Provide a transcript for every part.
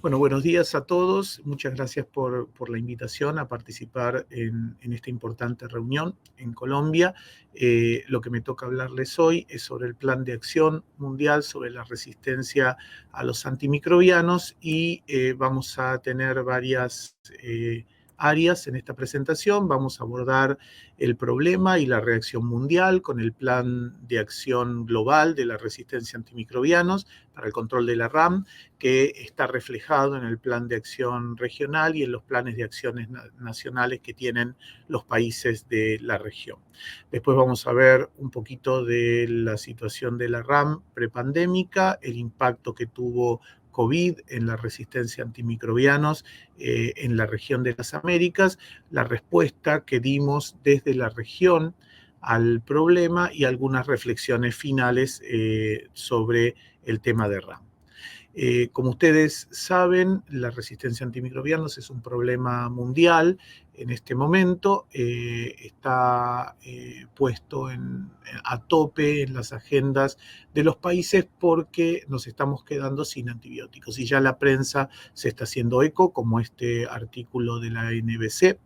Bueno, buenos días a todos. Muchas gracias por la invitación a participar en esta importante reunión en Colombia. Lo que me toca hablarles hoy es sobre el Plan de Acción Mundial sobre la resistencia a los antimicrobianos y vamos a tener varias áreas en esta presentación. Vamos a abordar el problema y la reacción mundial con el Plan de Acción Global de la Resistencia a Antimicrobianos para el control de la RAM, que está reflejado en el plan de acción regional y en los planes de acciones nacionales que tienen los países de la región. Después vamos a ver un poquito de la situación de la RAM prepandémica, el impacto que tuvo COVID en la resistencia a antimicrobianos en la región de las Américas, la respuesta que dimos desde la región al problema y algunas reflexiones finales sobre el tema de RAM. Como ustedes saben, la resistencia a antimicrobianos es un problema mundial. En este momento está puesto a tope en las agendas de los países porque nos estamos quedando sin antibióticos. Y ya la prensa se está haciendo eco, como este artículo de la NBC,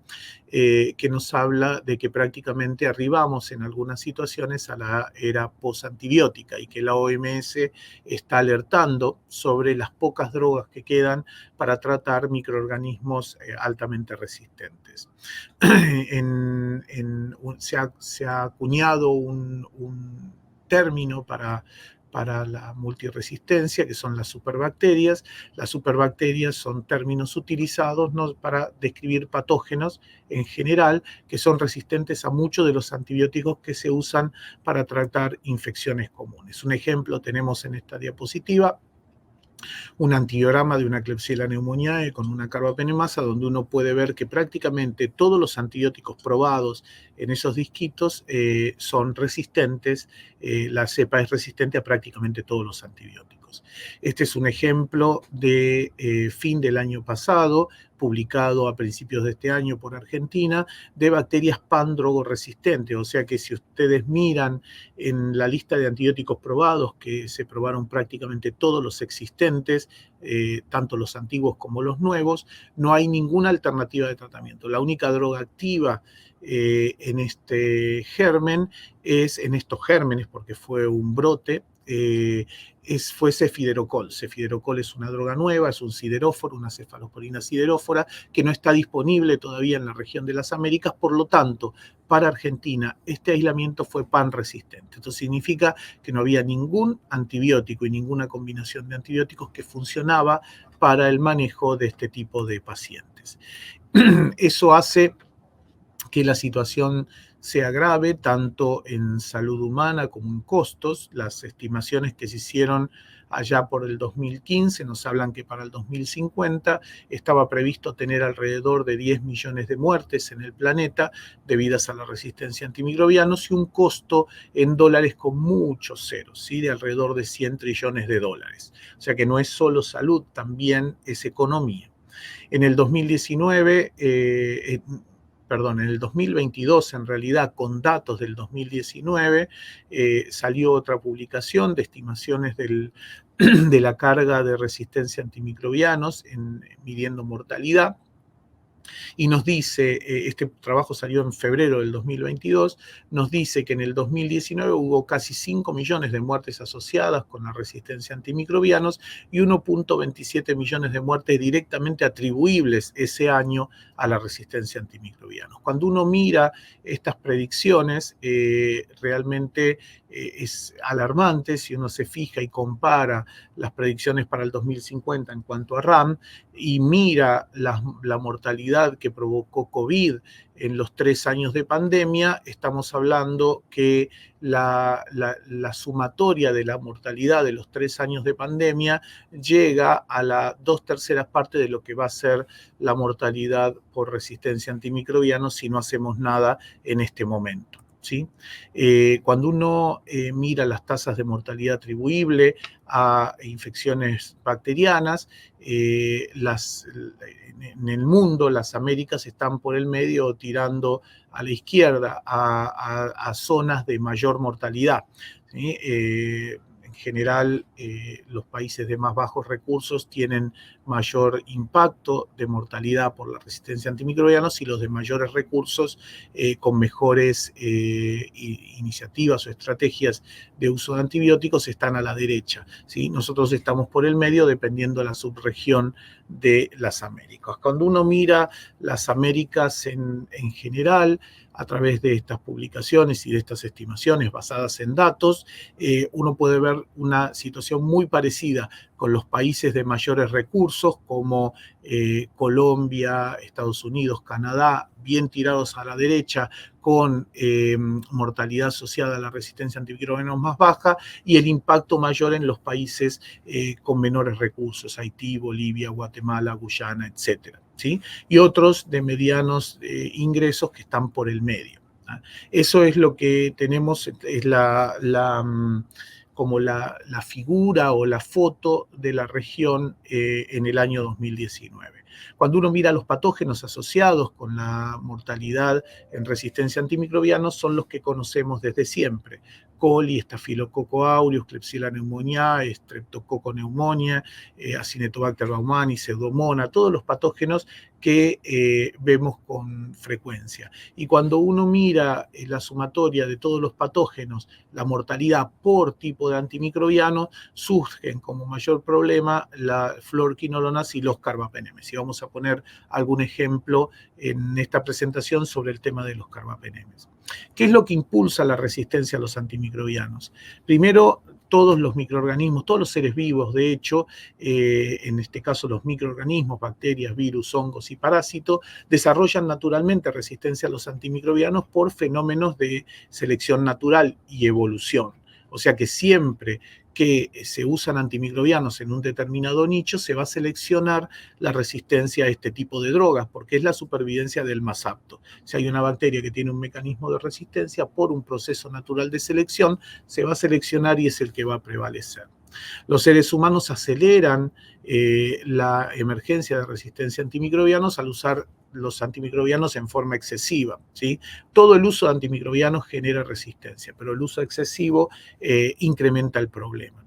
que nos habla de que prácticamente arribamos en algunas situaciones a la era posantibiótica y que la OMS está alertando sobre las pocas drogas que quedan para tratar microorganismos altamente resistentes. Se ha acuñado un término para la multiresistencia, que son las superbacterias. Las superbacterias son términos utilizados ¿no? para describir patógenos en general que son resistentes a muchos de los antibióticos que se usan para tratar infecciones comunes. Un ejemplo tenemos en esta diapositiva, un antibiograma de una Klebsiella pneumoniae con una carbapenemasa, donde uno puede ver que prácticamente todos los antibióticos probados en esos disquitos son resistentes. La cepa es resistente a prácticamente todos los antibióticos. Este es un ejemplo de fin del año pasado, publicado a principios de este año por Argentina, de bacterias pan-drogoresistentes. O sea que si ustedes miran en la lista de antibióticos probados, que se probaron prácticamente todos los existentes, tanto los antiguos como los nuevos, no hay ninguna alternativa de tratamiento. La única droga activa en este germen en estos gérmenes, porque fue un brote, fue cefiderocol. Cefiderocol es una droga nueva, es un sideróforo, una cefalosporina siderófora, que no está disponible todavía en la región de las Américas. Por lo tanto, para Argentina, este aislamiento fue pan-resistente. Esto significa que no había ningún antibiótico y ninguna combinación de antibióticos que funcionaba para el manejo de este tipo de pacientes. Eso hace que la situación sea grave tanto en salud humana como en costos. Las estimaciones que se hicieron allá por el 2015 nos hablan que para el 2050 estaba previsto tener alrededor de 10 millones de muertes en el planeta debidas a la resistencia a antimicrobianos y un costo en dólares con muchos ceros, ¿sí? De alrededor de 100 trillones de dólares. O sea que no es solo salud, también es economía. En el 2019, en el 2022, en realidad, con datos del 2019, salió otra publicación de estimaciones de la carga de resistencia a antimicrobianos midiendo mortalidad. Y nos dice, este trabajo salió en febrero del 2022, nos dice que en el 2019 hubo casi 5 millones de muertes asociadas con la resistencia a antimicrobianos y 1.27 millones de muertes directamente atribuibles ese año a la resistencia a antimicrobianos. Cuando uno mira estas predicciones, realmente es alarmante si uno se fija y compara las predicciones para el 2050 en cuanto a RAM y mira la mortalidad que provocó COVID en los 3 años de pandemia. Estamos hablando que la sumatoria de la mortalidad de los 3 años de pandemia llega a la 2/3 parte de lo que va a ser la mortalidad por resistencia a antimicrobianos si no hacemos nada en este momento. ¿Sí? Cuando uno mira las tasas de mortalidad atribuible a infecciones bacterianas, en el mundo las Américas están por el medio tirando a la izquierda a zonas de mayor mortalidad. ¿Sí? en general los países de más bajos recursos tienen mayor impacto de mortalidad por la resistencia a antimicrobianos y los de mayores recursos con mejores iniciativas o estrategias de uso de antibióticos están a la derecha, ¿sí? Nosotros estamos por el medio dependiendo de la subregión de las Américas. Cuando uno mira las Américas en general, a través de estas publicaciones y de estas estimaciones basadas en datos, uno puede ver una situación muy parecida con los países de mayores recursos como Colombia, Estados Unidos, Canadá, bien tirados a la derecha, con mortalidad asociada a la resistencia a antimicrobianos más baja, y el impacto mayor en los países con menores recursos, Haití, Bolivia, Guatemala, Guyana, etc. ¿Sí? Y otros de medianos ingresos que están por el medio. ¿Ah? Eso es lo que tenemos, es como la figura o la foto de la región en el año 2019. Cuando uno mira los patógenos asociados con la mortalidad en resistencia a antimicrobianos, son los que conocemos desde siempre: coli, estafilococo aureus, Klebsiella pneumoniae, streptococo pneumoniae, Acinetobacter baumannii, pseudomonas, todos los patógenos que vemos con frecuencia. Y cuando uno mira la sumatoria de todos los patógenos, la mortalidad por tipo de antimicrobiano, surgen como mayor problema la fluoroquinolonas y los carbapenemes. Y vamos a poner algún ejemplo en esta presentación sobre el tema de los carbapenemes. ¿Qué es lo que impulsa la resistencia a los antimicrobianos? Primero, todos los microorganismos, todos los seres vivos, de hecho, en este caso los microorganismos, bacterias, virus, hongos y parásitos, desarrollan naturalmente resistencia a los antimicrobianos por fenómenos de selección natural y evolución. O sea que siempre que se usan antimicrobianos en un determinado nicho, se va a seleccionar la resistencia a este tipo de drogas, porque es la supervivencia del más apto. Si hay una bacteria que tiene un mecanismo de resistencia, por un proceso natural de selección, se va a seleccionar y es el que va a prevalecer. Los seres humanos aceleran la emergencia de resistencia a antimicrobianos al usar los antimicrobianos en forma excesiva, ¿sí? Todo el uso de antimicrobianos genera resistencia, pero el uso excesivo incrementa el problema.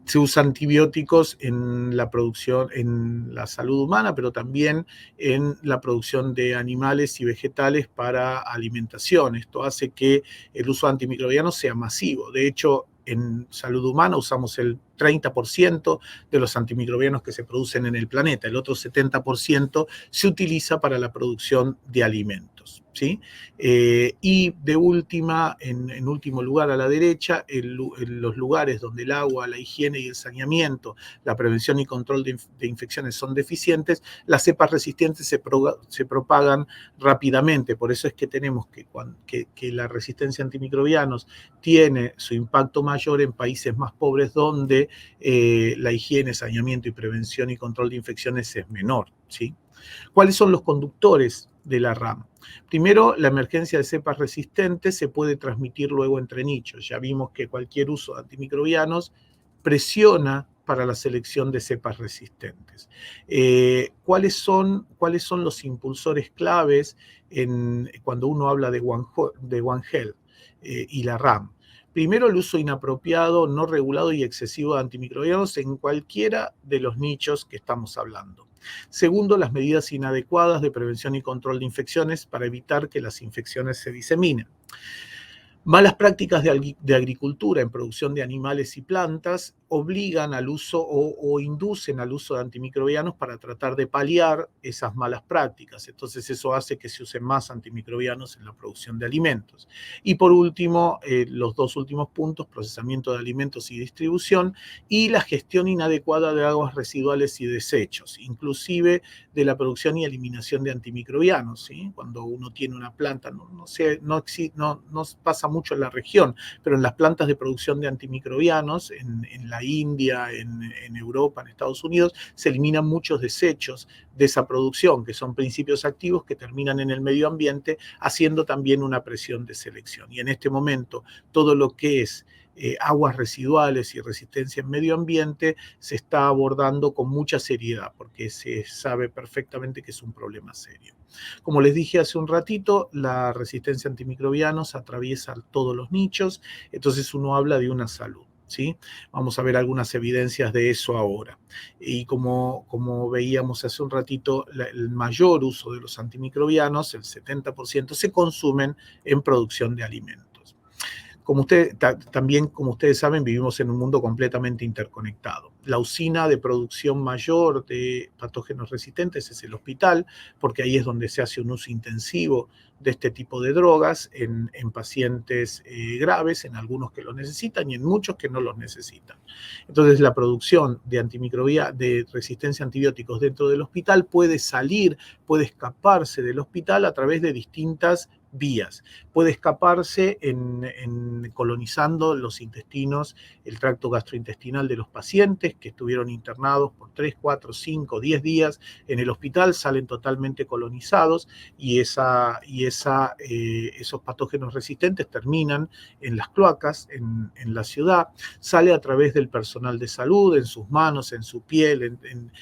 Se usan antibióticos en la producción, en la salud humana, pero también en la producción de animales y vegetales para alimentación. Esto hace que el uso de antimicrobianos sea masivo. De hecho, en salud humana usamos el 30% de los antimicrobianos que se producen en el planeta. El otro 70% se utiliza para la producción de alimentos, ¿sí? Y de última, en último lugar a la derecha, en los lugares donde el agua, la higiene y el saneamiento, la prevención y control de infecciones son deficientes, las cepas resistentes se propagan rápidamente. Por eso es que tenemos que la resistencia a antimicrobianos tiene su impacto mayor en países más pobres donde la higiene, saneamiento y prevención y control de infecciones es menor, ¿sí? ¿Cuáles son los conductores de la RAM? Primero, la emergencia de cepas resistentes se puede transmitir luego entre nichos. Ya vimos que cualquier uso de antimicrobianos presiona para la selección de cepas resistentes. ¿Cuáles son los impulsores claves cuando uno habla de One Health y la RAM? Primero, el uso inapropiado, no regulado y excesivo de antimicrobianos en cualquiera de los nichos que estamos hablando. Segundo, las medidas inadecuadas de prevención y control de infecciones para evitar que las infecciones se diseminen. Malas prácticas de agricultura en producción de animales y plantas obligan al uso o inducen al uso de antimicrobianos para tratar de paliar esas malas prácticas. Entonces eso hace que se usen más antimicrobianos en la producción de alimentos. Y por último, los dos últimos puntos: procesamiento de alimentos y distribución, y la gestión inadecuada de aguas residuales y desechos, inclusive de la producción y eliminación de antimicrobianos, ¿sí? Cuando uno tiene una planta, no pasa mucho en la región, pero en las plantas de producción de antimicrobianos, en la India, en Europa, en Estados Unidos, se eliminan muchos desechos de esa producción, que son principios activos que terminan en el medio ambiente, haciendo también una presión de selección. Y en este momento, todo lo que es aguas residuales y resistencia en medio ambiente se está abordando con mucha seriedad, porque se sabe perfectamente que es un problema serio. Como les dije hace un ratito, la resistencia a antimicrobianos atraviesa todos los nichos, entonces uno habla de una salud, ¿sí? Vamos a ver algunas evidencias de eso ahora. Y como veíamos hace un ratito, el mayor uso de los antimicrobianos, el 70%, se consumen en producción de alimentos. También, como ustedes saben, vivimos en un mundo completamente interconectado. La usina de producción mayor de patógenos resistentes es el hospital, porque ahí es donde se hace un uso intensivo de este tipo de drogas en pacientes graves, en algunos que lo necesitan y en muchos que no los necesitan. Entonces, la producción de resistencia a antibióticos dentro del hospital puede puede escaparse del hospital a través de distintas vías. Puede escaparse colonizando los intestinos, el tracto gastrointestinal de los pacientes que estuvieron internados por 3, 4, 5, 10 días en el hospital, salen totalmente colonizados y esos patógenos resistentes terminan en las cloacas, en la ciudad, sale a través del personal de salud, en sus manos, en su piel, en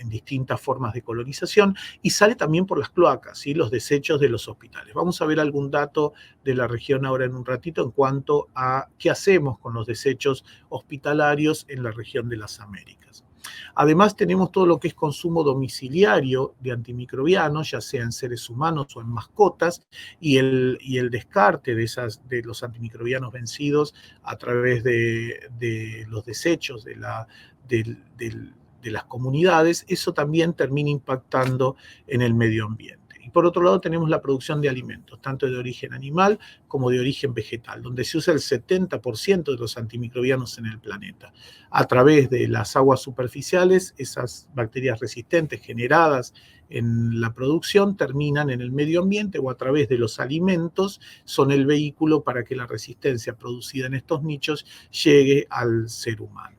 distintas formas de colonización, y sale también por las cloacas, ¿sí? Los desechos de los hospitales. Vamos a ver algún dato de la región ahora en un ratito en cuanto a qué hacemos con los desechos hospitalarios en la región de las Américas. Además, tenemos todo lo que es consumo domiciliario de antimicrobianos, ya sea en seres humanos o en mascotas, y el descarte de los antimicrobianos vencidos a través de los desechos de las comunidades. Eso también termina impactando en el medio ambiente. Y por otro lado tenemos la producción de alimentos, tanto de origen animal como de origen vegetal, donde se usa el 70% de los antimicrobianos en el planeta. A través de las aguas superficiales, esas bacterias resistentes generadas en la producción terminan en el medio ambiente, o a través de los alimentos son el vehículo para que la resistencia producida en estos nichos llegue al ser humano.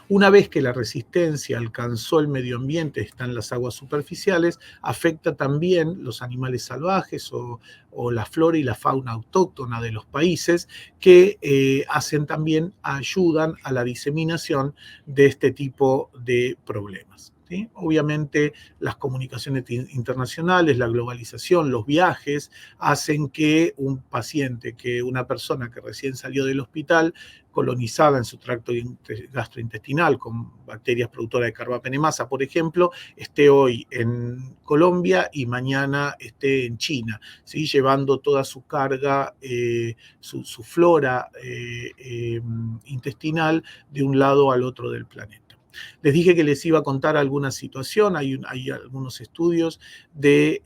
Una vez que la resistencia alcanzó el medio ambiente, están las aguas superficiales, afecta también los animales salvajes o la flora y la fauna autóctona de los países, que ayudan a la diseminación de este tipo de problemas. ¿Sí? Obviamente las comunicaciones internacionales, la globalización, los viajes, hacen que una persona que recién salió del hospital, colonizada en su tracto gastrointestinal con bacterias productoras de carbapenemasa, por ejemplo, esté hoy en Colombia y mañana esté en China, ¿sí? Llevando toda su carga, su flora intestinal de un lado al otro del planeta. Les dije que les iba a contar alguna situación, hay algunos estudios de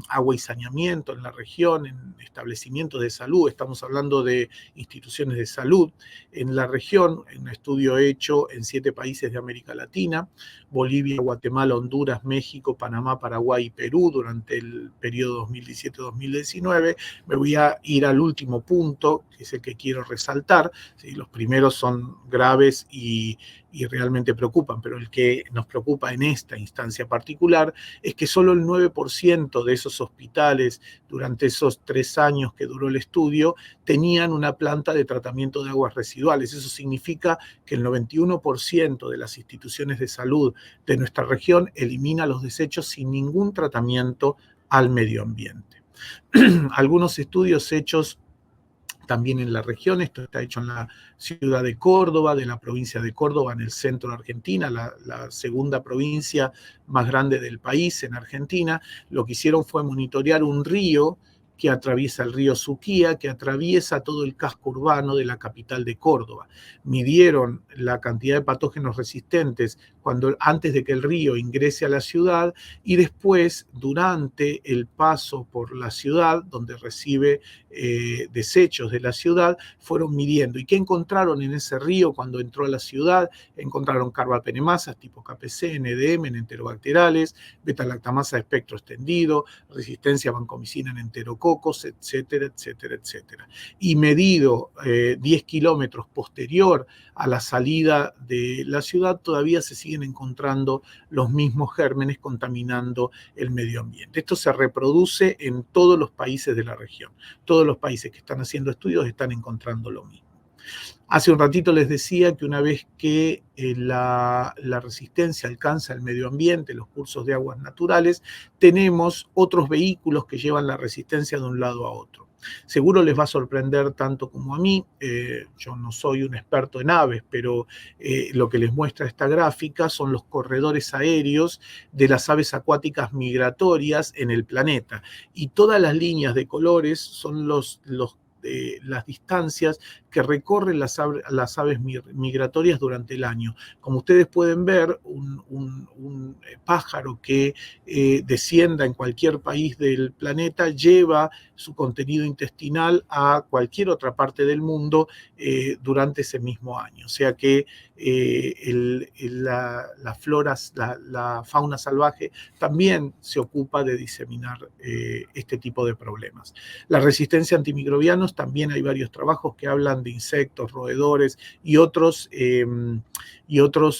agua y saneamiento en la región, en establecimientos de salud, estamos hablando de instituciones de salud en la región, un estudio hecho en 7 países de América Latina, Bolivia, Guatemala, Honduras, México, Panamá, Paraguay y Perú durante el periodo 2017-2019. Me voy a ir al último punto, que es el que quiero resaltar, ¿sí? Los primeros son graves y realmente preocupan, pero el que nos preocupa en esta instancia particular es que solo el 9% de esos hospitales durante esos 3 años que duró el estudio tenían una planta de tratamiento de aguas residuales. Eso significa que el 91% de las instituciones de salud de nuestra región elimina los desechos sin ningún tratamiento al medio ambiente. Algunos estudios hechos también en la región, esto está hecho en la ciudad de Córdoba, de la provincia de Córdoba, en el centro de Argentina, la segunda provincia más grande del país en Argentina. Lo que hicieron fue monitorear un río que atraviesa el río Suquía, que atraviesa todo el casco urbano de la capital de Córdoba. Midieron la cantidad de patógenos resistentes antes de que el río ingrese a la ciudad, y después, durante el paso por la ciudad, donde recibe desechos de la ciudad, fueron midiendo. ¿Y qué encontraron en ese río cuando entró a la ciudad? Encontraron carbapenemasas tipo KPC, NDM, en enterobacteriales, beta-lactamasa de espectro extendido, resistencia a vancomicina en enterococos, etcétera, etcétera, etcétera. Y medido 10 kilómetros posterior a la salida de la ciudad, todavía se siguen encontrando los mismos gérmenes contaminando el medio ambiente. Esto se reproduce en todos los países de la región. Todos los países que están haciendo estudios están encontrando lo mismo. Hace un ratito les decía que una vez que la resistencia alcanza el medio ambiente, los cursos de aguas naturales, tenemos otros vehículos que llevan la resistencia de un lado a otro. Seguro les va a sorprender tanto como a mí. Yo no soy un experto en aves, pero lo que les muestra esta gráfica son los corredores aéreos de las aves acuáticas migratorias en el planeta. Y todas las líneas de colores son las distancias que recorren las aves migratorias durante el año. Como ustedes pueden ver, un pájaro que descienda en cualquier país del planeta lleva su contenido intestinal a cualquier otra parte del mundo durante ese mismo año. O sea que la fauna salvaje también se ocupa de diseminar este tipo de problemas. La resistencia a antimicrobianos, también hay varios trabajos que hablan de insectos, roedores y otros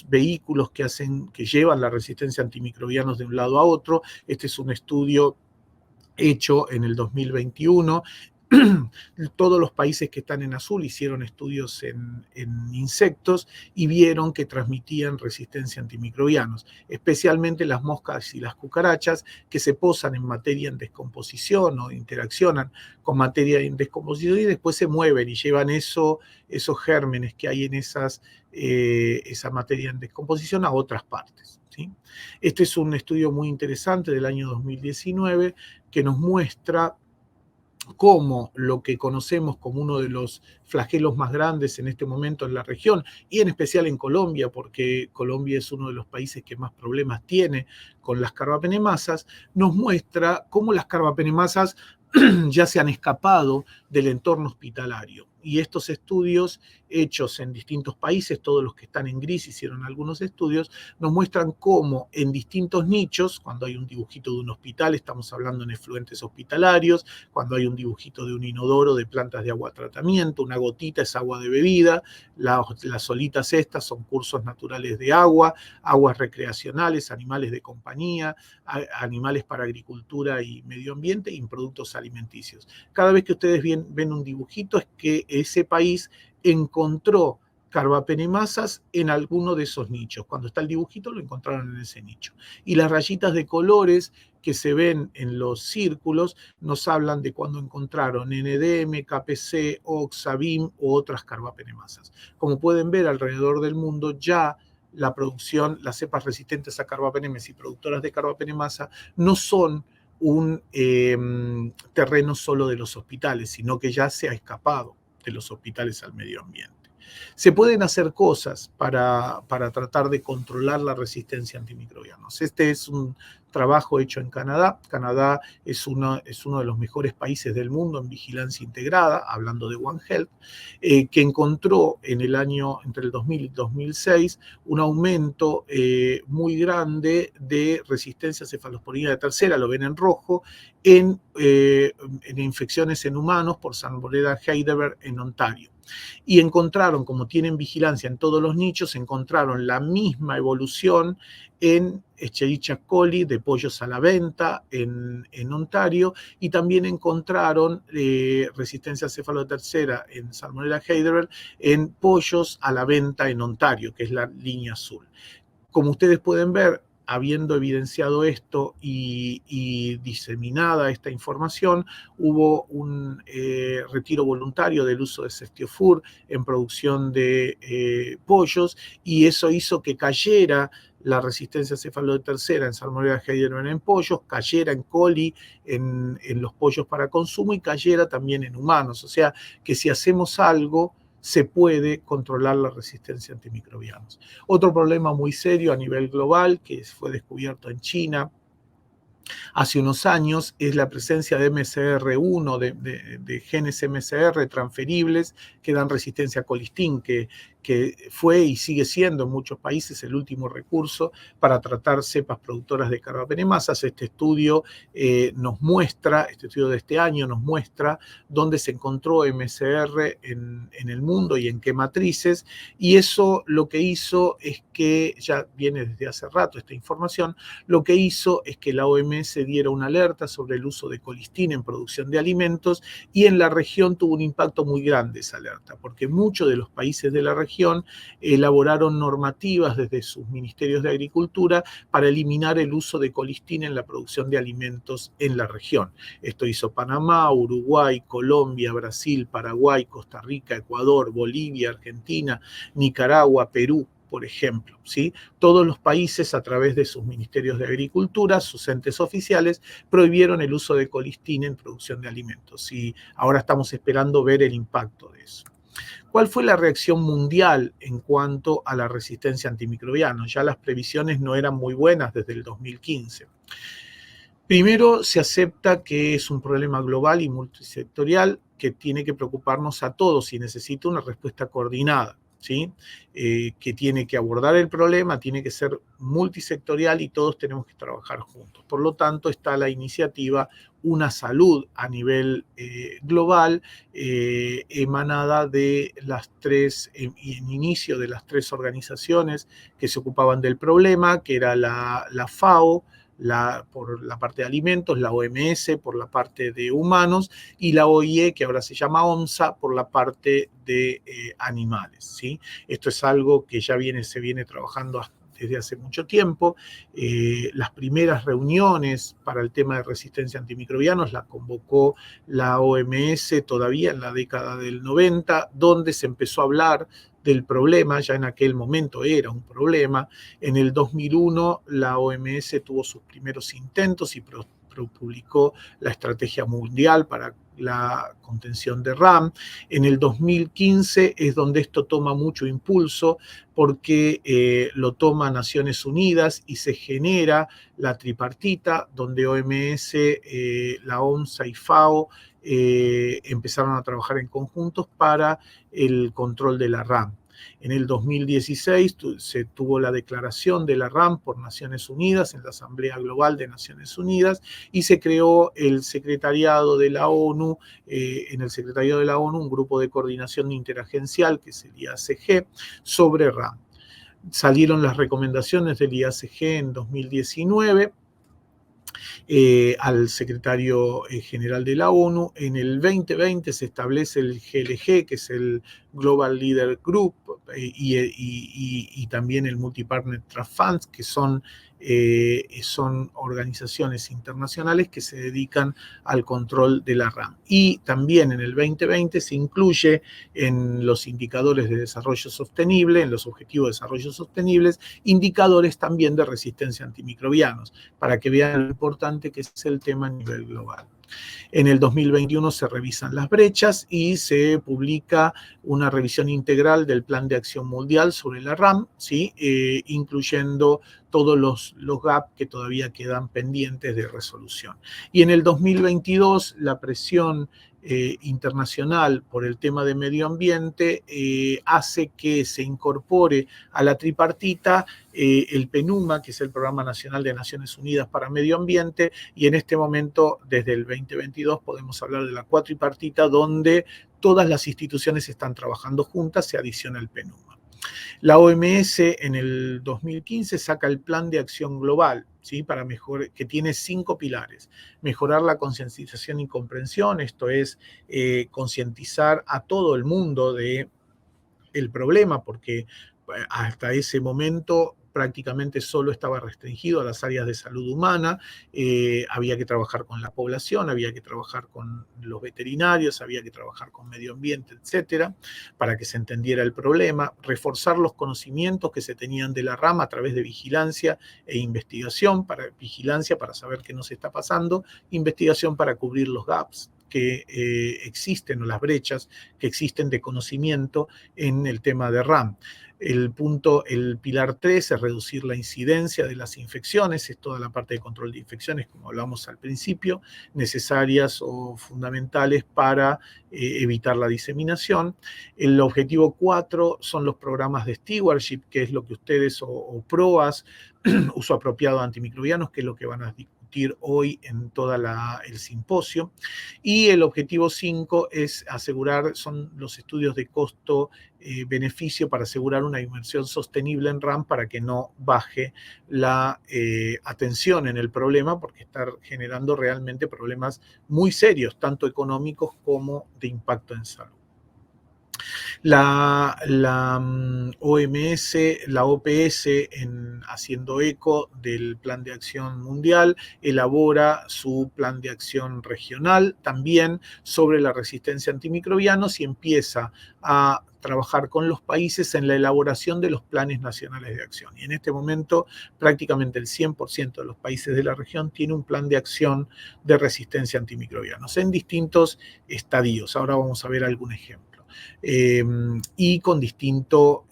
vehículos que llevan la resistencia a antimicrobianos de un lado a otro. Este es un estudio hecho en el 2021. Todos los países que están en azul hicieron estudios en insectos y vieron que transmitían resistencia a antimicrobianos, especialmente las moscas y las cucarachas, que se posan en materia en descomposición o interaccionan con materia en descomposición y después se mueven y llevan esos gérmenes que hay en esa materia en descomposición a otras partes, ¿sí? Este es un estudio muy interesante del año 2019 que nos muestra cómo lo que conocemos como uno de los flagelos más grandes en este momento en la región, y en especial en Colombia, porque Colombia es uno de los países que más problemas tiene con las carbapenemasas, nos muestra cómo las carbapenemasas ya se han escapado del entorno hospitalario. Y estos estudios hechos en distintos países, todos los que están en gris hicieron algunos estudios, nos muestran cómo en distintos nichos, cuando hay un dibujito de un hospital, estamos hablando en efluentes hospitalarios, cuando hay un dibujito de un inodoro de plantas de agua tratamiento, una gotita es agua de bebida, las olitas estas son cursos naturales de agua, aguas recreacionales, animales de compañía, animales para agricultura y medio ambiente y productos alimenticios. Cada vez que ustedes ven un dibujito es que ese país encontró carbapenemasas en alguno de esos nichos. Cuando está el dibujito lo encontraron en ese nicho. Y las rayitas de colores que se ven en los círculos nos hablan de cuando encontraron NDM, KPC, Oxabim u otras carbapenemasas. Como pueden ver, alrededor del mundo ya la producción, las cepas resistentes a carbapenemas y productoras de carbapenemasa no son un terreno solo de los hospitales, sino que ya se ha escapado de los hospitales al medio ambiente. Se pueden hacer cosas para tratar de controlar la resistencia a antimicrobianos. Este es un trabajo hecho en Canadá. Canadá es uno de los mejores países del mundo en vigilancia integrada, hablando de One Health, que encontró en el año entre el 2000 y 2006 un aumento muy grande de resistencia a cefalosporina de tercera, lo ven en rojo, en infecciones en humanos por Salmonella Heidelberg en Ontario. Y encontraron, como tienen vigilancia en todos los nichos, encontraron la misma evolución en Escherichia coli de pollos a la venta en Ontario, y también encontraron resistencia a cefalotercera en Salmonella Heidelberg en pollos a la venta en Ontario, que es la línea azul. Como ustedes pueden ver, habiendo evidenciado esto y diseminada esta información, hubo un retiro voluntario del uso de Ceftiofur en producción de pollos, y eso hizo que cayera la resistencia cefalotercera en Salmonella Heidelberg en pollos, cayera en coli en los pollos para consumo y cayera también en humanos. O sea que si hacemos algo, se puede controlar la resistencia a antimicrobianos. Otro problema muy serio a nivel global que fue descubierto en China hace unos años es la presencia de MSR1, de genes MSR transferibles que dan resistencia a colistin, que fue y sigue siendo en muchos países el último recurso para tratar cepas productoras de carbapenemasas. Este estudio nos muestra, este estudio de este año nos muestra dónde se encontró MSR en el mundo y en qué matrices, y eso lo que hizo es que, ya viene desde hace rato esta información, lo que hizo es que la OMS diera una alerta sobre el uso de colistin en producción de alimentos, y en la región tuvo un impacto muy grande esa alerta, porque muchos de los países de la región región elaboraron normativas desde sus ministerios de Agricultura para eliminar el uso de colistina en la producción de alimentos en la región. Esto hizo Panamá, Uruguay, Colombia, Brasil, Paraguay, Costa Rica, Ecuador, Bolivia, Argentina, Nicaragua, Perú, por ejemplo, ¿sí? Todos los países, a través de sus ministerios de Agricultura, sus entes oficiales, prohibieron el uso de colistina en producción de alimentos. Y ahora estamos esperando ver el impacto de eso. ¿Cuál fue la reacción mundial en cuanto a la resistencia antimicrobiana? Ya las previsiones no eran muy buenas desde el 2015. Primero, se acepta que es un problema global y multisectorial que tiene que preocuparnos a todos y necesita una respuesta coordinada, ¿sí? Que tiene que abordar el problema, tiene que ser multisectorial y todos tenemos que trabajar juntos. Por lo tanto, está la iniciativa Una Salud a nivel global, emanada de las tres, en inicio de las tres organizaciones que se ocupaban del problema, que era la FAO, por la parte de alimentos, la OMS por la parte de humanos y la OIE, que ahora se llama OMSA, por la parte de animales, ¿sí? Esto es algo que ya se viene trabajando desde hace mucho tiempo. Las primeras reuniones para el tema de resistencia a antimicrobianos la convocó la OMS todavía en la década del 90, donde se empezó a hablar del problema. Ya en aquel momento era un problema. En el 2001 la OMS tuvo sus primeros intentos y publicó la estrategia mundial para la contención de RAM. En el 2015 es donde esto toma mucho impulso porque lo toma Naciones Unidas y se genera la tripartita donde OMS, la OMSA y FAO empezaron a trabajar en conjuntos para el control de la RAM. En el 2016 se tuvo la declaración de la RAM por Naciones Unidas en la Asamblea Global de Naciones Unidas y se creó el secretariado de la ONU, en el secretariado de la ONU un grupo de coordinación interagencial que es el IACG sobre RAM. Salieron las recomendaciones del IACG en 2019. Al secretario general de la ONU. En el 2020 se establece el GLG, que es el Global Leader Group, y también el Multi-Partner Trust Funds, que son organizaciones internacionales que se dedican al control de la RAM. Y también en el 2020 se incluye en los indicadores de desarrollo sostenible, en los objetivos de desarrollo sostenibles, indicadores también de resistencia a antimicrobianos, para que vean lo importante que es el tema a nivel global. En el 2021 se revisan las brechas y se publica una revisión integral del Plan de Acción Mundial sobre la RAM, ¿sí? Incluyendo todos los gaps que todavía quedan pendientes de resolución. Y en el 2022 la presión internacional por el tema de medio ambiente hace que se incorpore a la tripartita el PNUMA, que es el Programa Nacional de Naciones Unidas para Medio Ambiente, y en este momento, desde el 2022, podemos hablar de la cuatripartita, donde todas las instituciones están trabajando juntas, se adiciona el PNUMA. La OMS en el 2015 saca el Plan de Acción Global, ¿sí? Que tiene 5 pilares. Mejorar la concientización y comprensión, esto es concientizar a todo el mundo del problema, porque hasta ese momento prácticamente solo estaba restringido a las áreas de salud humana, había que trabajar con la población, había que trabajar con los veterinarios, había que trabajar con medio ambiente, etcétera, para que se entendiera el problema, reforzar los conocimientos que se tenían de la rama a través de vigilancia e investigación, vigilancia para saber qué nos está pasando, investigación para cubrir los gaps que existen o las brechas que existen de conocimiento en el tema de RAM. El pilar 3 es reducir la incidencia de las infecciones, es toda la parte de control de infecciones, como hablamos al principio, necesarias o fundamentales para evitar la diseminación. El objetivo 4 son los programas de stewardship, que es lo que ustedes, o PROAS, uso apropiado de antimicrobianos, que es lo que van a discutir hoy en todo el simposio. Y el objetivo 5 es son los estudios de costo-beneficio para asegurar una inversión sostenible en RAM para que no baje la atención en el problema, porque está generando realmente problemas muy serios, tanto económicos como de impacto en salud. La OMS, la OPS, haciendo eco del Plan de Acción Mundial, elabora su Plan de Acción Regional también sobre la resistencia a antimicrobianos y empieza a trabajar con los países en la elaboración de los planes nacionales de acción. Y en este momento prácticamente el 100% de los países de la región tiene un plan de acción de resistencia a antimicrobianos en distintos estadios. Ahora vamos a ver algún ejemplo. Y con distinto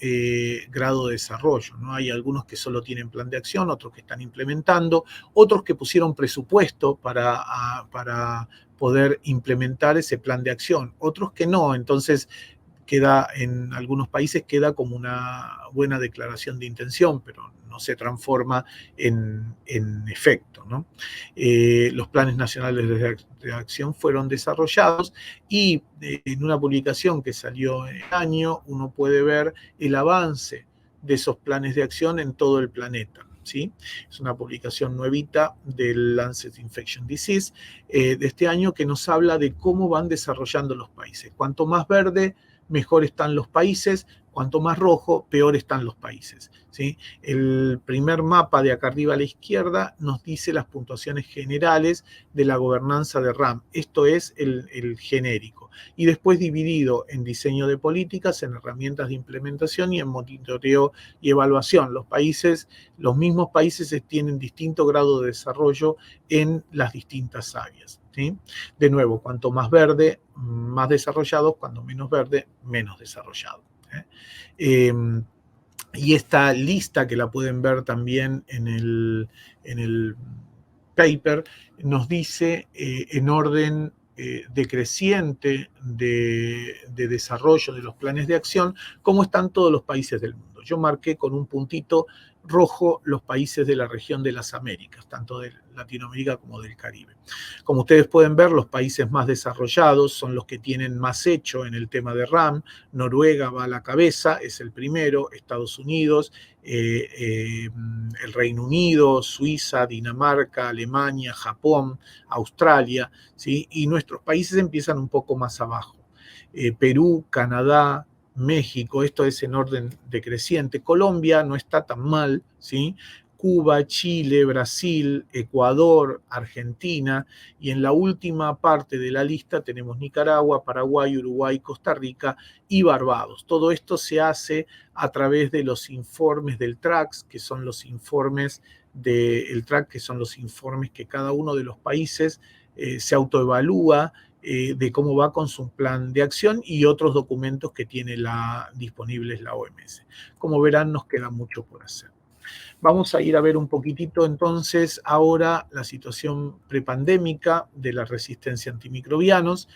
grado de desarrollo, ¿no? Hay algunos que solo tienen plan de acción, otros que están implementando, otros que pusieron presupuesto para poder implementar ese plan de acción, otros que no. Entonces, en algunos países queda como una buena declaración de intención, pero no se transforma en efecto, ¿no? Los planes nacionales de acción fueron desarrollados y en una publicación que salió en el año uno puede ver el avance de esos planes de acción en todo el planeta. ¿Sí? Es una publicación nuevita del Lancet Infection Disease de este año que nos habla de cómo van desarrollando los países. Cuanto más verde, mejor están los países, cuanto más rojo, peor están los países. ¿Sí? El primer mapa de acá arriba a la izquierda nos dice las puntuaciones generales de la gobernanza de RAM. Esto es el genérico. Y después dividido en diseño de políticas, en herramientas de implementación y en monitoreo y evaluación. Los mismos países tienen distinto grado de desarrollo en las distintas áreas. ¿Sí? De nuevo, cuanto más verde, más desarrollado, cuanto menos verde, menos desarrollado. Y esta lista, que la pueden ver también en el paper, nos dice en orden decreciente de desarrollo de los planes de acción, cómo están todos los países del mundo. Yo marqué con un puntito rojo los países de la región de las Américas, tanto de Latinoamérica como del Caribe. Como ustedes pueden ver, los países más desarrollados son los que tienen más hecho en el tema de RAM. Noruega va a la cabeza, es el primero, Estados Unidos, el Reino Unido, Suiza, Dinamarca, Alemania, Japón, Australia, ¿sí? Y nuestros países empiezan un poco más abajo. Perú, Canadá, México, esto es en orden decreciente. Colombia no está tan mal, ¿sí? Cuba, Chile, Brasil, Ecuador, Argentina, y en la última parte de la lista tenemos Nicaragua, Paraguay, Uruguay, Costa Rica y Barbados. Todo esto se hace a través de los informes del TRACS, que son los informes que cada uno de los países se autoevalúa de cómo va con su plan de acción y otros documentos que tiene disponibles la OMS. Como verán, nos queda mucho por hacer. Vamos a ir a ver un poquitito entonces ahora la situación prepandémica de la resistencia a antimicrobianos.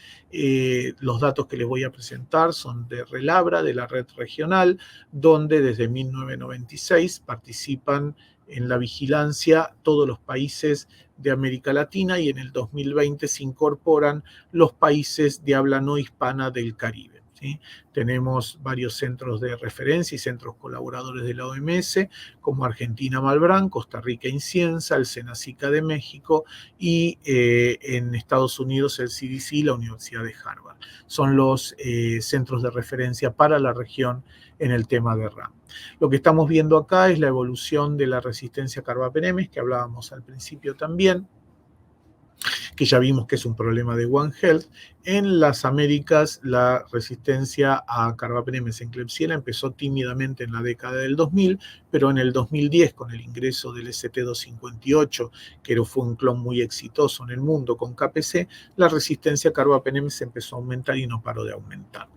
Los datos que les voy a presentar son de Relabra, de la red regional, donde desde 1996 participan en la vigilancia todos los países de América Latina y en el 2020 se incorporan los países de habla no hispana del Caribe. ¿Sí? Tenemos varios centros de referencia y centros colaboradores de la OMS, como Argentina Malbrán, Costa Rica Inciensa, el Senacica de México y en Estados Unidos el CDC y la Universidad de Harvard. Son los centros de referencia para la región en el tema de RAM. Lo que estamos viendo acá es la evolución de la resistencia a carbapenemes, que hablábamos al principio también, que ya vimos que es un problema de One Health. En las Américas, la resistencia a carbapenemes en Klebsiella empezó tímidamente en la década del 2000, pero en el 2010, con el ingreso del ST258, que fue un clon muy exitoso en el mundo con KPC, la resistencia a carbapenemes empezó a aumentar y no paró de aumentar.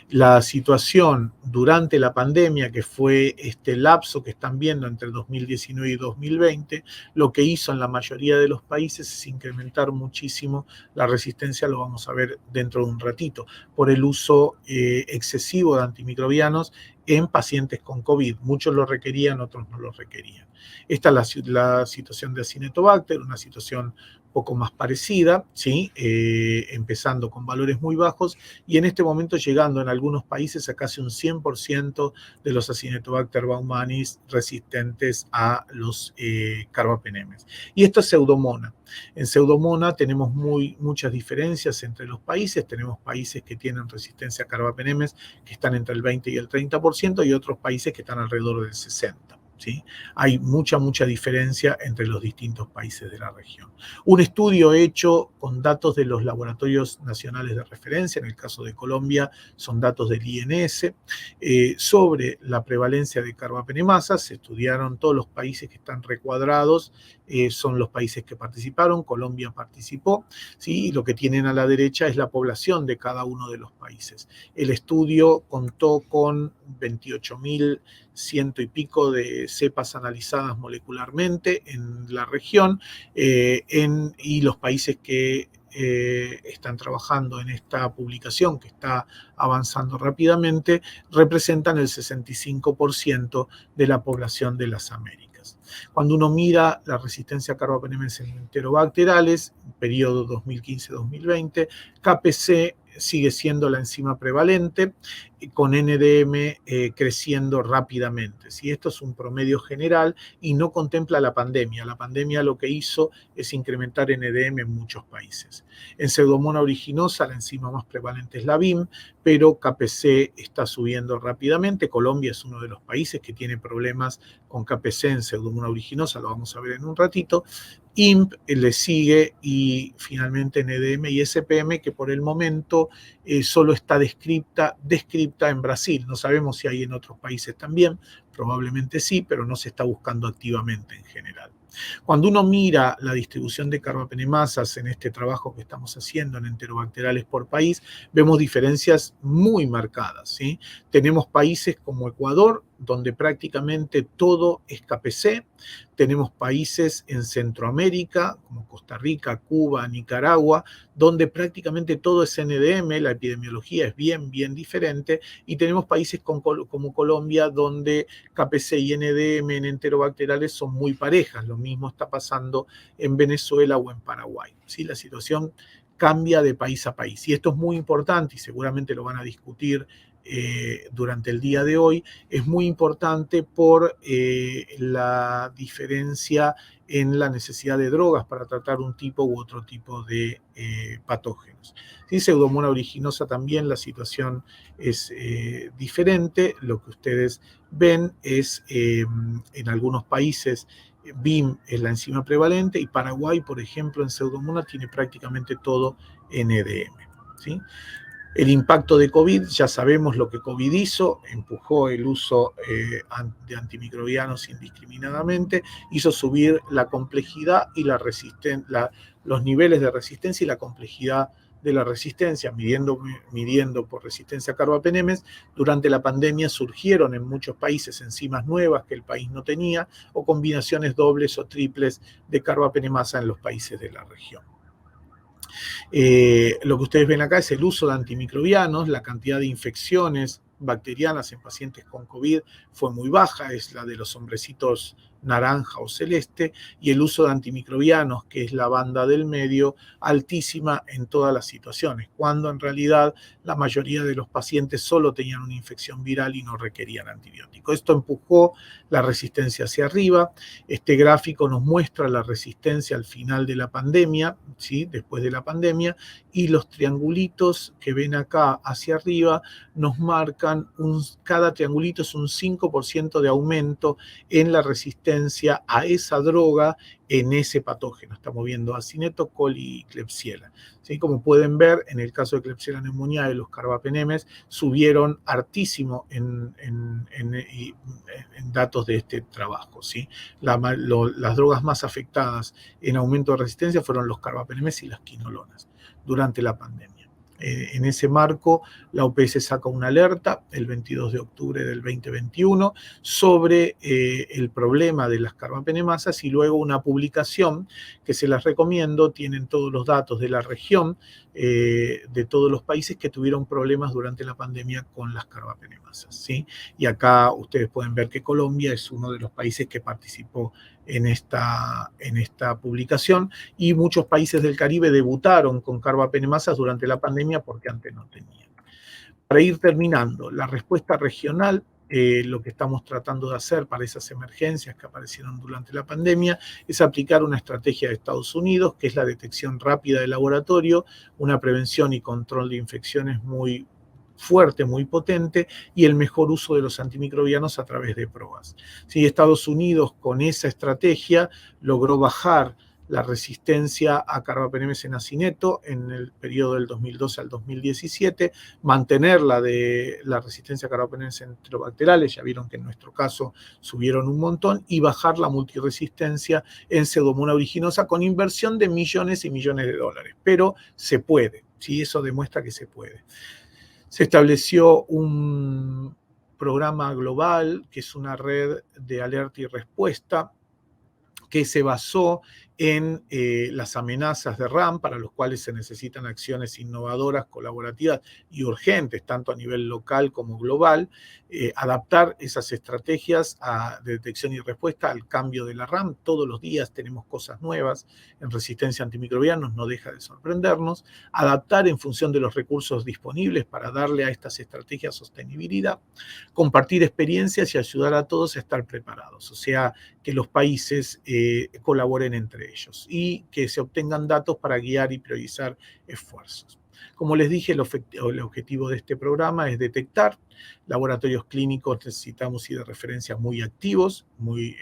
La situación durante la pandemia, que fue este lapso que están viendo entre 2019 y 2020, lo que hizo en la mayoría de los países es incrementar muchísimo la resistencia, lo vamos a ver dentro de un ratito, por el uso excesivo de antimicrobianos en pacientes con COVID. Muchos lo requerían, otros no lo requerían. Esta es la situación de Acinetobacter, una situación poco más parecida, ¿sí? Empezando con valores muy bajos y en este momento llegando en algunos países a casi un 100% de los Acinetobacter baumannii resistentes a los carbapenemes. Y esto es Pseudomonas. En Pseudomonas tenemos muchas diferencias entre los países. Tenemos países que tienen resistencia a carbapenemes que están entre el 20 y el 30% y otros países que están alrededor del 60%. ¿Sí? Hay mucha diferencia entre los distintos países de la región. Un estudio hecho con datos de los laboratorios nacionales de referencia, en el caso de Colombia son datos del INS, sobre la prevalencia de carbapenemasas. Se estudiaron todos los países que están recuadrados, son los países que participaron, Colombia participó, ¿sí? Y lo que tienen a la derecha es la población de cada uno de los países. El estudio contó con 28.100 y pico de cepas analizadas molecularmente en la región y los países que están trabajando en esta publicación, que está avanzando rápidamente, representan el 65% de la población de las Américas. Cuando uno mira la resistencia a carbapenemes en enterobacterales, periodo 2015-2020, KPC sigue siendo la enzima prevalente, con NDM creciendo rápidamente. ¿Sí? Esto es un promedio general y no contempla la pandemia. La pandemia lo que hizo es incrementar NDM en muchos países. En Pseudomonas aeruginosa la enzima más prevalente es la BIM, pero KPC está subiendo rápidamente. Colombia es uno de los países que tiene problemas con KPC en Pseudomonas aeruginosa, lo vamos a ver en un ratito. IMP le sigue y finalmente NDM y SPM, que por el momento solo está descripta en Brasil. No sabemos si hay en otros países también, probablemente sí, pero no se está buscando activamente en general. Cuando uno mira la distribución de carbapenemasas en este trabajo que estamos haciendo en enterobacterales por país, vemos diferencias muy marcadas, ¿sí? Tenemos países como Ecuador, donde prácticamente todo es KPC. Tenemos países en Centroamérica, como Costa Rica, Cuba, Nicaragua, donde prácticamente todo es NDM, la epidemiología es bien diferente, y tenemos países como Colombia, donde KPC y NDM en enterobacterales son muy parejas. Lo mismo está pasando en Venezuela o en Paraguay. ¿Sí? La situación cambia de país a país. Y esto es muy importante y seguramente lo van a discutir durante el día de hoy. Es muy importante por la diferencia en la necesidad de drogas para tratar un tipo u otro tipo de patógenos. ¿Sí? Pseudomonas aeruginosa también la situación es diferente. Lo que ustedes ven es en algunos países BIM es la enzima prevalente y Paraguay, por ejemplo, en Pseudomonas tiene prácticamente todo NDM. ¿Sí? El impacto de COVID, ya sabemos lo que COVID hizo, empujó el uso de antimicrobianos indiscriminadamente, hizo subir la complejidad y los niveles de resistencia y la complejidad de la resistencia, midiendo por resistencia a carbapenemes. Durante la pandemia surgieron en muchos países enzimas nuevas que el país no tenía o combinaciones dobles o triples de carbapenemasa en los países de la región. Lo que ustedes ven acá es el uso de antimicrobianos, la cantidad de infecciones bacterianas en pacientes con COVID fue muy baja, es la de los hombrecitos naranja o celeste, y el uso de antimicrobianos, que es la banda del medio, altísima en todas las situaciones, cuando en realidad la mayoría de los pacientes solo tenían una infección viral y no requerían antibiótico. Esto empujó la resistencia hacia arriba. Este gráfico nos muestra la resistencia al final de la pandemia, ¿sí? Después de la pandemia, y los triangulitos que ven acá hacia arriba nos marcan, cada triangulito es un 5% de aumento en la resistencia a esa droga en ese patógeno. Estamos viendo Acinetto, coli y Klebsiella. ¿Sí? Como pueden ver, en el caso de Klebsiella pneumoniae, los carbapenemes subieron hartísimo en datos de este trabajo. ¿Sí? Las drogas más afectadas en aumento de resistencia fueron los carbapenemes y las quinolonas durante la pandemia. En ese marco, la OPS saca una alerta el 22 de octubre del 2021 sobre el problema de las carbapenemasas, y luego una publicación que se las recomiendo. Tienen todos los datos de la región, de todos los países que tuvieron problemas durante la pandemia con las carbapenemasas, ¿sí? Y acá ustedes pueden ver que Colombia es uno de los países que participó en esta publicación, y muchos países del Caribe debutaron con carbapenemasas durante la pandemia porque antes no tenían. Para ir terminando, la respuesta regional, lo que estamos tratando de hacer para esas emergencias que aparecieron durante la pandemia, es aplicar una estrategia de Estados Unidos, que es la detección rápida de laboratorio, una prevención y control de infecciones muy fuerte, muy potente, y el mejor uso de los antimicrobianos a través de pruebas. Sí, Estados Unidos con esa estrategia logró bajar la resistencia a carbapenemes en acineto en el periodo del 2012 al 2017, mantener la resistencia a carbapenemes enterobacteriales, ya vieron que en nuestro caso subieron un montón, y bajar la multiresistencia en Pseudomonas aeruginosa con inversión de millones y millones de dólares. Pero se puede, ¿sí? Eso demuestra que se puede. Se estableció un programa global, que es una red de alerta y respuesta, que se basó en las amenazas de RAM, para los cuales se necesitan acciones innovadoras, colaborativas y urgentes, tanto a nivel local como global, adaptar esas estrategias de detección y respuesta al cambio de la RAM. Todos los días tenemos cosas nuevas en resistencia a antimicrobianos, no deja de sorprendernos. Adaptar en función de los recursos disponibles para darle a estas estrategias sostenibilidad, compartir experiencias y ayudar a todos a estar preparados, o sea, que los países colaboren entre ellos y que se obtengan datos para guiar y priorizar esfuerzos. Como les dije, el objetivo de este programa es detectar. Laboratorios clínicos necesitamos y de referencia muy activos, muy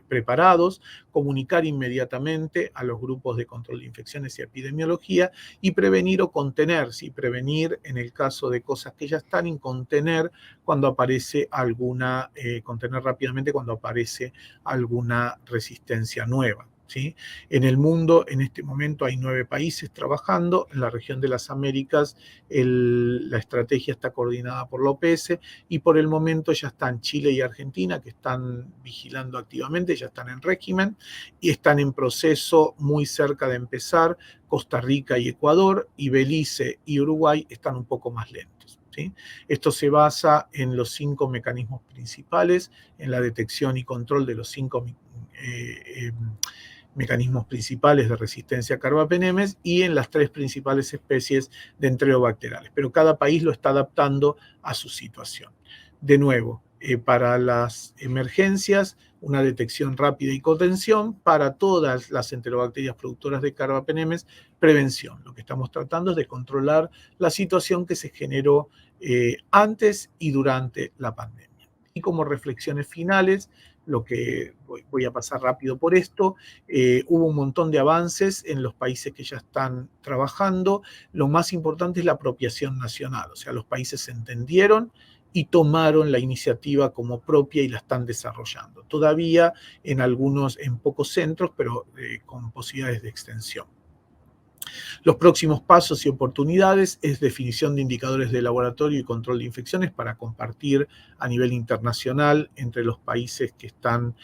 preparados, comunicar inmediatamente a los grupos de control de infecciones y epidemiología, y prevenir o contener, ¿sí? Prevenir en el caso de cosas que ya están, y contener cuando aparece alguna, contener rápidamente cuando aparece alguna resistencia nueva. ¿Sí? En el mundo, en este momento, hay 9 países trabajando. En la región de las Américas, la estrategia está coordinada por la OPS, y por el momento ya están Chile y Argentina, que están vigilando activamente, ya están en régimen, y están en proceso muy cerca de empezar. Costa Rica y Ecuador, y Belice y Uruguay están un poco más lentos. ¿Sí? Esto se basa en los 5 mecanismos principales, en la detección y control de los 5 mecanismos principales de resistencia a carbapenemes, y en las 3 principales especies de enterobacteriales. Pero cada país lo está adaptando a su situación. De nuevo, para las emergencias, una detección rápida y contención. Para todas las enterobacterias productoras de carbapenemes, prevención. Lo que estamos tratando es de controlar la situación que se generó antes y durante la pandemia. Y como reflexiones finales, lo que voy a pasar rápido por esto, hubo un montón de avances en los países que ya están trabajando. Lo más importante es la apropiación nacional, o sea, los países entendieron y tomaron la iniciativa como propia y la están desarrollando. Todavía en pocos centros, pero con posibilidades de extensión. Los próximos pasos y oportunidades es definición de indicadores de laboratorio y control de infecciones para compartir a nivel internacional entre los países que están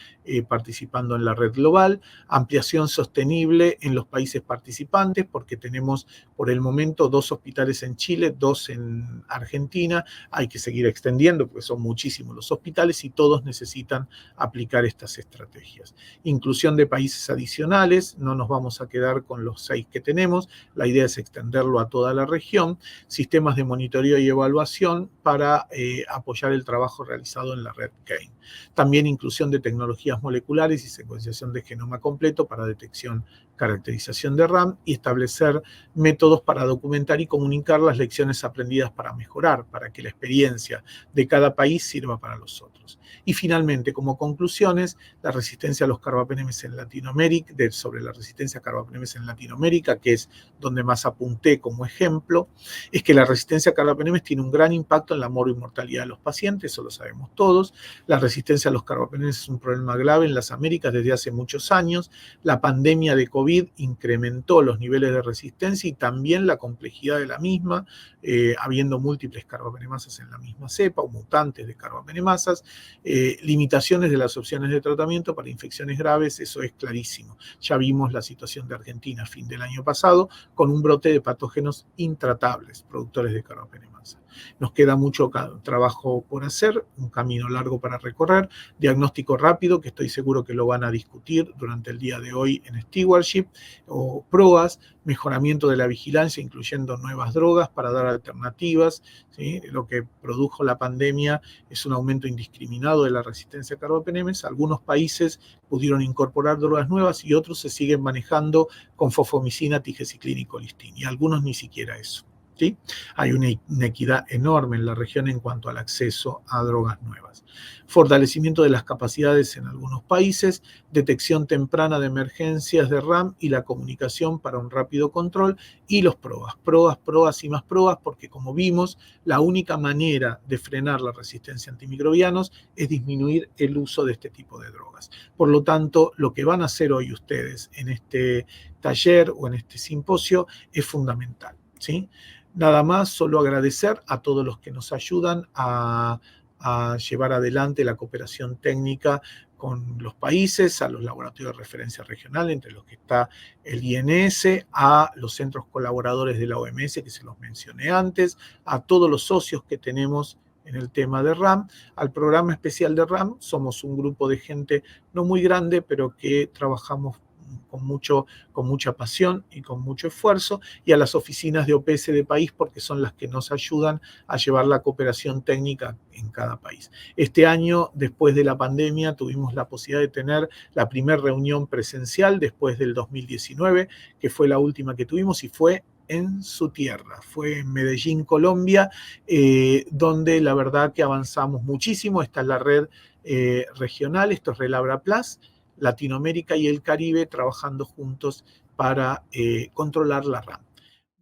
participando en la red global, ampliación sostenible en los países participantes, porque tenemos por el momento 2 hospitales en Chile, 2 en Argentina. Hay que seguir extendiendo porque son muchísimos los hospitales y todos necesitan aplicar estas estrategias. Inclusión de países adicionales, no nos vamos a quedar con los 6 que tenemos. La idea es extenderlo a toda la región. Sistemas de monitoreo y evaluación para apoyar el trabajo realizado en la red GAIN. También inclusión de tecnologías moleculares y secuenciación de genoma completo para detección, caracterización de RAM, y establecer métodos para documentar y comunicar las lecciones aprendidas para mejorar, para que la experiencia de cada país sirva para los otros. Y finalmente, como conclusiones, la resistencia a los carbapenemes en Latinoamérica, sobre la resistencia a carbapenemes en Latinoamérica, que es país donde más apunté como ejemplo, es que la resistencia a carbapenemes tiene un gran impacto en la mortalidad de los pacientes, eso lo sabemos todos. La resistencia a los carbapenemes es un problema grave en las Américas desde hace muchos años. La pandemia de COVID incrementó los niveles de resistencia y también la complejidad de la misma, habiendo múltiples carbapenemasas en la misma cepa o mutantes de carbapenemasas, limitaciones de las opciones de tratamiento para infecciones graves, eso es clarísimo. Ya vimos la situación de Argentina a fin del año pasado, con un brote de patógenos intratables, productores de carbapenemasa. Nos queda mucho trabajo por hacer, un camino largo para recorrer, diagnóstico rápido, que estoy seguro que lo van a discutir durante el día de hoy en Stewardship, o PROAS, mejoramiento de la vigilancia, incluyendo nuevas drogas para dar alternativas, ¿sí? Lo que produjo la pandemia es un aumento indiscriminado de la resistencia a carbapenemes. Algunos países pudieron incorporar drogas nuevas y otros se siguen manejando con fosfomicina, tigeciclina y colistina, y algunos ni siquiera eso. ¿Sí? Hay una inequidad enorme en la región en cuanto al acceso a drogas nuevas. Fortalecimiento de las capacidades en algunos países, detección temprana de emergencias de RAM y la comunicación para un rápido control, y los PROAS y más PROAS, porque como vimos, la única manera de frenar la resistencia a antimicrobianos es disminuir el uso de este tipo de drogas. Por lo tanto, lo que van a hacer hoy ustedes en este taller o en este simposio es fundamental, ¿sí? Nada más, solo agradecer a todos los que nos ayudan a llevar adelante la cooperación técnica con los países, a los laboratorios de referencia regional, entre los que está el INS, a los centros colaboradores de la OMS, que se los mencioné antes, a todos los socios que tenemos en el tema de RAM, al programa especial de RAM. Somos un grupo de gente no muy grande, pero que trabajamos con mucha pasión y con mucho esfuerzo, y a las oficinas de OPS de país, porque son las que nos ayudan a llevar la cooperación técnica en cada país. Este año, después de la pandemia, tuvimos la posibilidad de tener la primera reunión presencial después del 2019, que fue la última que tuvimos, y fue en su tierra, fue en Medellín, Colombia, donde la verdad que avanzamos muchísimo. Esta es la red regional, esto es Relabra Plus, Latinoamérica y el Caribe trabajando juntos para controlar la RAM.